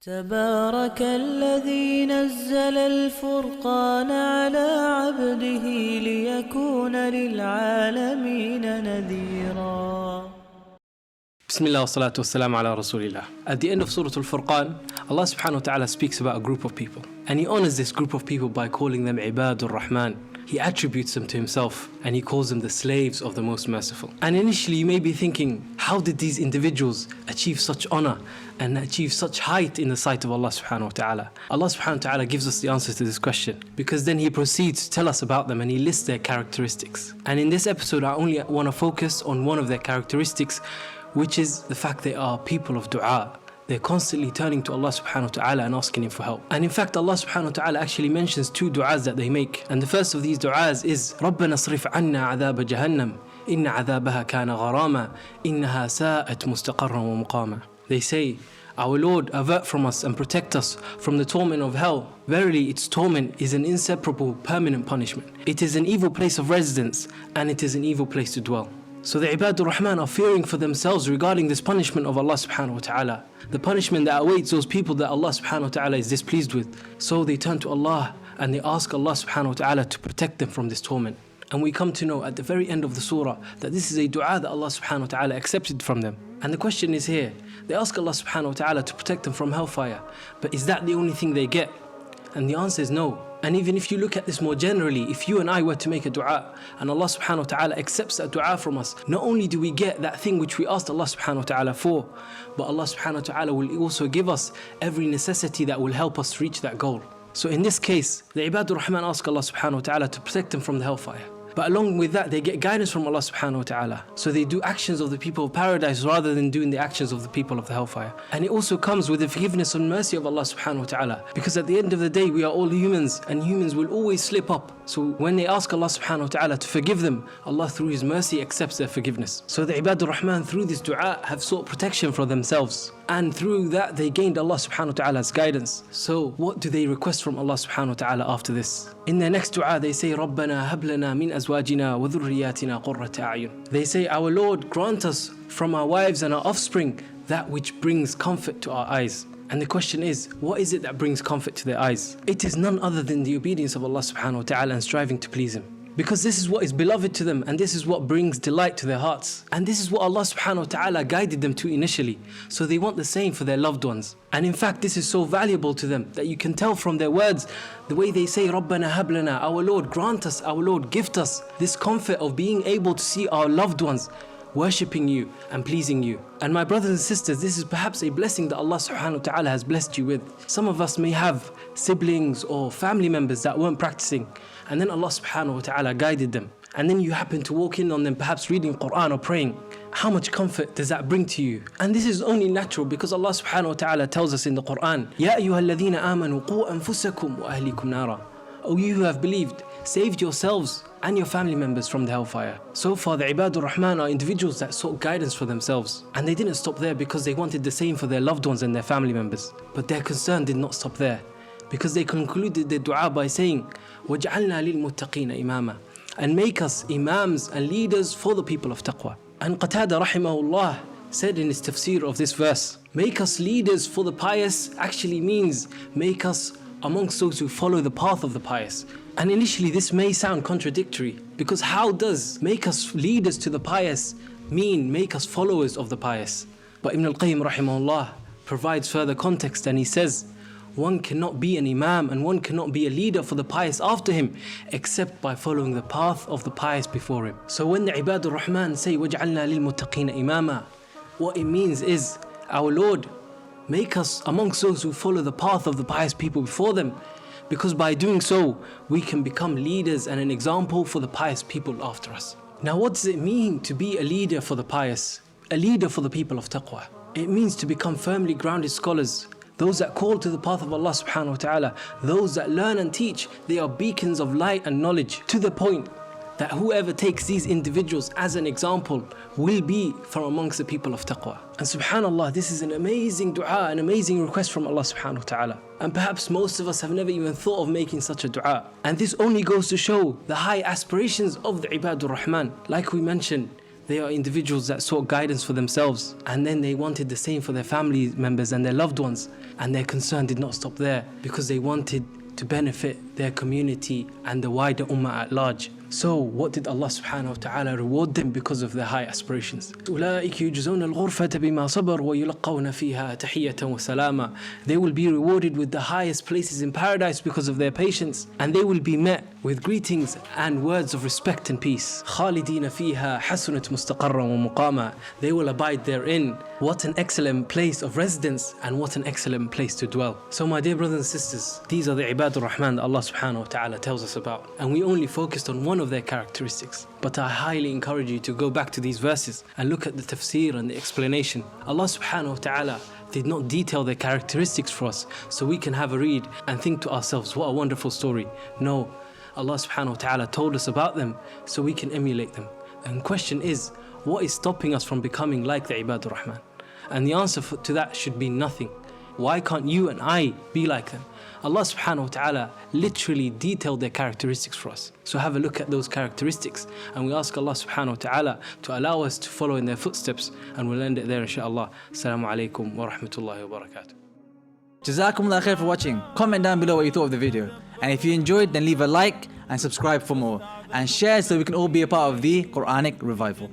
تبارك الذي نزل الفرقان على عبده ليكون للعالمين نذيرا. Bismillah wa salatu wassalamu ala rasulillah. At the end of Surah Al-Furqan, Allah subhanahu wa ta'ala speaks about a group of people. And He honors this group of people by calling them Ibadur Rahman. He attributes them to Himself and He calls them the slaves of the Most Merciful. And initially you may be thinking, how did these individuals achieve such honor and achieve such height in the sight of Allah subhanahu wa ta'ala? Allah subhanahu wa ta'ala gives us the answer to this question, because then He proceeds to tell us about them and He lists their characteristics. And in this episode I only want to focus on one of their characteristics, which is the fact they are people of dua. They're constantly turning to Allah subhanahu wa ta'ala and asking Him for help. And in fact, Allah subhanahu wa ta'ala actually mentions two du'as that they make. And the first of these du'as is رَبَّنَا اصْرِفْ عَنَّا عَذَابَ جَهَنَّمْ إِنَّ عَذَابَهَا كَانَ غَرَامًا إِنَّهَا سَاءَتْ مُسْتَقَرًّا وَمُقَامًا. They say, our Lord, avert from us and protect us from the torment of hell. Verily, its torment is an inseparable, permanent punishment. It is an evil place of residence and it is an evil place to dwell. So the Ibadur Rahman are fearing for themselves regarding this punishment of Allah subhanahu wa ta'ala, the punishment that awaits those people that Allah subhanahu wa ta'ala is displeased with. So they turn to Allah and they ask Allah subhanahu wa ta'ala to protect them from this torment. And we come to know at the very end of the surah that this is a dua that Allah subhanahu wa ta'ala accepted from them. And the question is here, they ask Allah subhanahu wa ta'ala to protect them from hellfire, but is that the only thing they get? And the answer is no. And even if you look at this more generally, if you and I were to make a dua and Allah subhanahu wa ta'ala accepts that dua from us, not only do we get that thing which we asked Allah subhanahu wa ta'ala for, but Allah subhanahu wa ta'ala will also give us every necessity that will help us reach that goal. So in this case, the Ibadur Rahman ask Allah subhanahu wa ta'ala to protect them from the hellfire. But along with that, they get guidance from Allah subhanahu wa ta'ala. So they do actions of the people of paradise rather than doing the actions of the people of the hellfire. And it also comes with the forgiveness and mercy of Allah subhanahu wa ta'ala. Because at the end of the day, we are all humans and humans will always slip up. So when they ask Allah subhanahu wa ta'ala to forgive them, Allah through His mercy accepts their forgiveness. So the Ibadur Rahman through this dua have sought protection for themselves. And through that they gained Allah subhanahu wa ta'ala's guidance. So what do they request from Allah subhanahu wa ta'ala after this? In their next dua they say, رَبَّنَا هَبْ لَنَا مِنْ أَزْوَاجِنَا وَذُرِّيَّاتِنَا قُرَّةَ أَعْيُنٍ. They say, our Lord, grant us from our wives and our offspring that which brings comfort to our eyes. And the question is, what is it that brings comfort to their eyes? It is none other than the obedience of Allah subhanahu wa ta'ala and striving to please Him. Because this is what is beloved to them and this is what brings delight to their hearts. And this is what Allah subhanahu wa ta'ala guided them to initially. So they want the same for their loved ones. And in fact this is so valuable to them that you can tell from their words, the way they say, رَبَّنَا هَبْ لَنَا, our Lord grant us, our Lord gift us this comfort of being able to see our loved ones worshipping you and pleasing you. And my brothers and sisters, this is perhaps a blessing that Allah subhanahu wa ta'ala has blessed you with. Some of us may have siblings or family members that weren't practicing, and then Allah subhanahu wa ta'ala guided them, and then you happen to walk in on them perhaps reading Quran or praying. How much comfort does that bring to you? And this is only natural because Allah subhanahu wa ta'ala tells us in the Quran, يَا أَيُّهَا الَّذِينَ آمَنُوا قُوا أَنفُسَكُمْ وَأَهْلِكُمْ نَارًا. O you who have believed, saved yourselves and your family members from the hellfire. So far the Ibadur Rahman are individuals that sought guidance for themselves, and they didn't stop there because they wanted the same for their loved ones and their family members. But their concern did not stop there, because they concluded their dua by saying, وَجْعَلْنَا لِلْمُتَّقِينَ إِمَامًا, and make us imams and leaders for the people of taqwa. And Qatada rahimahullah said in his tafsir of this verse, make us leaders for the pious actually means make us amongst those who follow the path of the pious. And initially this may sound contradictory, because how does make us leaders to the pious mean make us followers of the pious? But Ibn al-Qayyim rahimahullah provides further context and he says, one cannot be an imam and one cannot be a leader for the pious after him except by following the path of the pious before him. So when the Ibadur Rahman say وَجْعَلْنَا لِلْمُتَّقِينَ إِمَامًا, what it means is, our Lord, make us amongst those who follow the path of the pious people before them, because by doing so we can become leaders and an example for the pious people after us. Now what does it mean to be a leader for the pious, a leader for the people of taqwa? It means to become firmly grounded scholars, those that call to the path of Allah subhanahu wa ta'ala, those that learn and teach. They are beacons of light and knowledge, to the point that whoever takes these individuals as an example will be from amongst the people of taqwa. And subhanallah, this is an amazing dua, an amazing request from Allah subhanahu wa ta'ala. And perhaps most of us have never even thought of making such a dua. And this only goes to show the high aspirations of the Ibadur Rahman. Like we mentioned, They are individuals that sought guidance for themselves, and then they wanted the same for their family members and their loved ones. And their concern did not stop there, because they wanted to benefit their community and the wider ummah at large. So what did Allah subhanahu wa ta'ala reward them because of their high aspirations? أولئك يجزون الغرفة بما صبر ويلقون فيها تحية وسلاما. They will be rewarded with the highest places in paradise because of their patience, and they will be met with greetings and words of respect and peace. خالدين فيها حسنت مستقرا ومقاما. They will abide therein. What an excellent place of residence, and what an excellent place to dwell. So my dear brothers and sisters, these are the ibadur rahman that Allah subhanahu wa ta'ala tells us about, and we only focused on one of their characteristics. But I highly encourage you to go back to these verses and look at the tafsir and the explanation. Allah subhanahu wa ta'ala did not detail their characteristics for us so we can have a read and think to ourselves, what a wonderful story. No, Allah subhanahu wa ta'ala told us about them so we can emulate them. And the question is, what is stopping us from becoming like the ibadur rahman? And the answer to that should be nothing. Why can't you and I be like them? Allah subhanahu wa ta'ala literally detailed their characteristics for us. So have a look at those characteristics, and we ask Allah subhanahu wa ta'ala to allow us to follow in their footsteps, and we'll end it there inshaAllah. Assalamu alaikum wa rahmatullahi wa barakatuh. Jazakumullah khair for watching. Comment down below what you thought of the video. And if you enjoyed, then leave a like and subscribe for more. And share so we can all be a part of the Quranic revival.